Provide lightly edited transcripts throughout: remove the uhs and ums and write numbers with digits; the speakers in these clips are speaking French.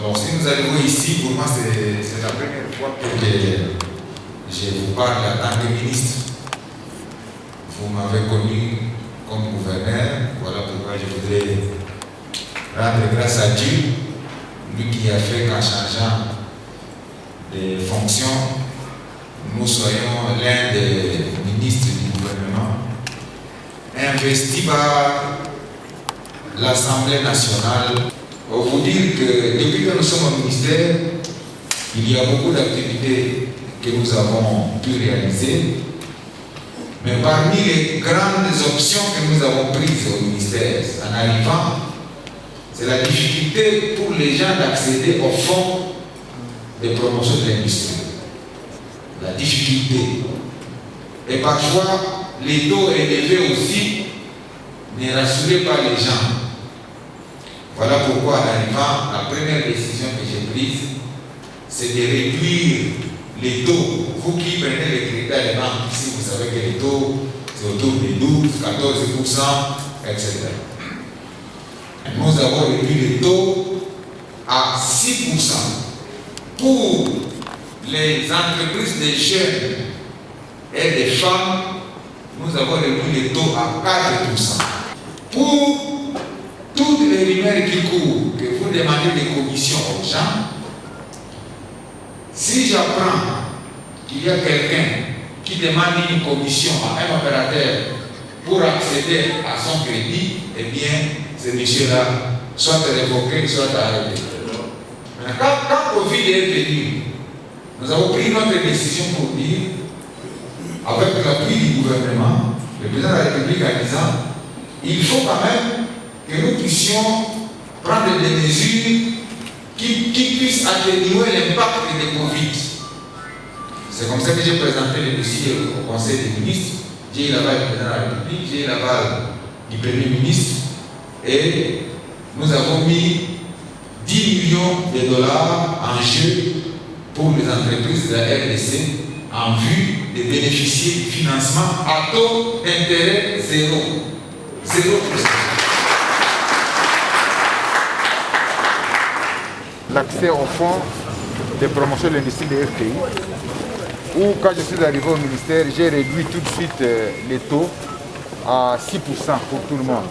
Alors si nous arrivons ici, pour moi c'est la première fois que je vous parle en tant que ministre. Vous m'avez connu comme gouverneur, voilà pourquoi je voudrais rendre grâce à Dieu, lui qui a fait qu'en changeant de fonction, nous soyons l'un des ministres du gouvernement, investi par l'Assemblée nationale. Pour vous dire que depuis que nous sommes au ministère, il y a beaucoup d'activités que nous avons pu réaliser. Mais parmi les grandes options que nous avons prises au ministère en arrivant, c'est la difficulté pour les gens d'accéder au fonds de promotion de l'industrie. La difficulté. Et parfois, les taux élevés aussi ne rassuraient pas les gens. Voilà pourquoi, en arrivant, la première décision que j'ai prise, c'est de réduire les taux. Vous qui prenez les crédits à la banque, ici, vous savez que les taux, c'est autour de 12, 14%, etc. Nous avons réduit les taux à 6%. Pour les entreprises des jeunes et des femmes, nous avons réduit les taux à 4%. Pour toutes les rumeurs qui courent, que vous demandez des commissions aux gens, si j'apprends qu'il y a quelqu'un qui demande une commission à un opérateur pour accéder à son crédit, eh bien, ce monsieur-là soit révoqué, soit arrêté. Quand Covid est venu, nous avons pris notre décision pour dire, avec l'appui du gouvernement, le président de la République en disant, il faut quand même que nous puissions prendre des mesures qui puissent atténuer l'impact de Covid. C'est comme ça que j'ai présenté le dossier au Conseil des ministres. J'ai eu l'aval du président de la République, j'ai eu l'aval du Premier ministre, et nous avons mis 10 millions de dollars en jeu pour les entreprises de la RDC en vue de bénéficier du financement à taux d'intérêt zéro. 0%. L'accès au fonds de promotion de l'industrie de FPI, où quand je suis arrivé au ministère, j'ai réduit tout de suite les taux à 6% pour tout le monde.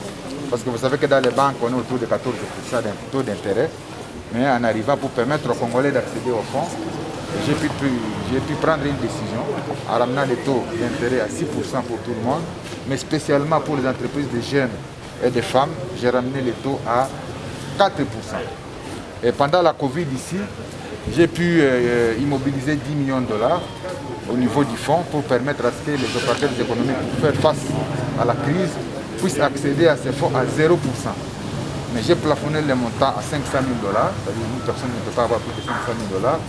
Parce que vous savez que dans les banques, on est autour de 14% de taux d'intérêt. Mais en arrivant pour permettre aux Congolais d'accéder au fonds, j'ai pu prendre une décision en ramenant les taux d'intérêt à 6% pour tout le monde, mais spécialement pour les entreprises de jeunes et de femmes, j'ai ramené les taux à 4%. Et pendant la Covid ici, j'ai pu immobiliser 10 millions de dollars au niveau du fonds pour permettre à ce que les opérateurs économiques pour faire face à la crise puissent accéder à ces fonds à 0%. Mais j'ai plafonné le montant à 500 000 dollars, c'est-à-dire une personne ne peut pas avoir plus de 500 000 dollars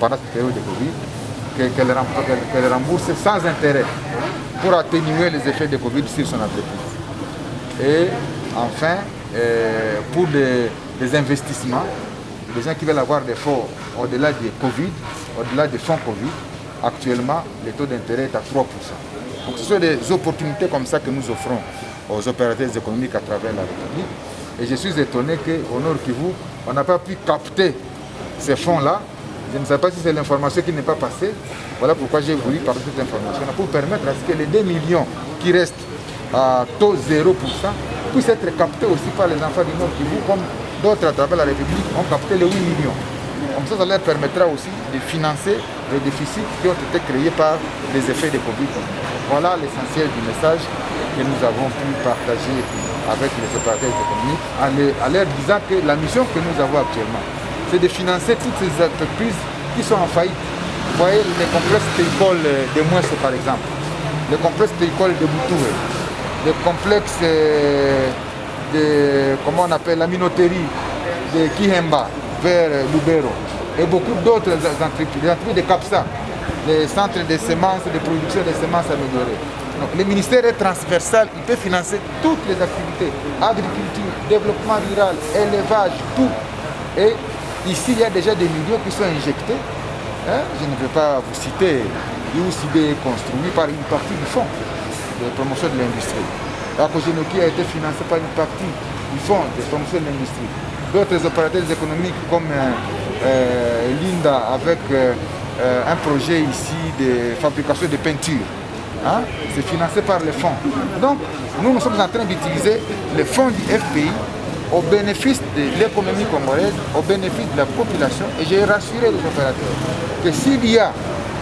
pendant cette période de Covid, qu'elle rembourse sans intérêt pour atténuer les effets de Covid sur son entreprise. Et enfin, pour des investissements, les gens qui veulent avoir des fonds au-delà des Covid, au-delà des fonds Covid, actuellement, le taux d'intérêt est à 3%. Donc ce sont des opportunités comme ça que nous offrons aux opérateurs économiques à travers la République. Et je suis étonné qu'au Nord Kivu, on n'a pas pu capter ces fonds-là. Je ne sais pas si c'est l'information qui n'est pas passée. Voilà pourquoi j'ai voulu parler de cette information pour permettre à ce que les 2 millions qui restent à taux 0% puissent être captés aussi par les enfants du Nord Kivu, comme d'autres à travers la République ont capté les 8 millions. Comme ça leur permettra aussi de financer les déficits qui ont été créés par les effets de Covid. Voilà l'essentiel du message que nous avons pu partager avec les opérateurs économiques en leur disant que la mission que nous avons actuellement, c'est de financer toutes ces entreprises qui sont en faillite. Vous voyez, les complexes péicoles de Mouesse par exemple, les complexes péicoles de Boutoué, les complexes de, comment on appelle, la minoterie de Kihemba vers Lubero, et beaucoup d'autres entreprises, les entreprises de Capsa, les centres de semences, de production de semences améliorées. Donc, le ministère est transversal, il peut financer toutes les activités, agriculture, développement rural, élevage, tout. Et ici, il y a déjà des millions qui sont injectés. Je ne vais pas vous citer, l'IOCB est construit par une partie du fonds de promotion de l'industrie. La Kojenoki a été financée par une partie du fonds de promotion de l'industrie. d'autres opérateurs économiques comme Linda avec un projet ici de fabrication de peinture. Hein? C'est financé par les fonds. Donc, nous sommes en train d'utiliser les fonds du FPI au bénéfice de l'économie congolaise, au bénéfice de la population. Et j'ai rassuré les opérateurs que s'il y a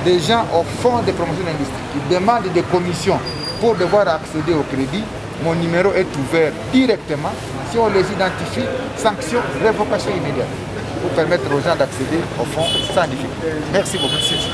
des gens au fonds de promotion de l'industrie qui demandent des commissions pour devoir accéder au crédit, mon numéro est ouvert directement. Si on les identifie, sanction, révocation immédiate, pour permettre aux gens d'accéder au fonds sans difficulté. Merci beaucoup.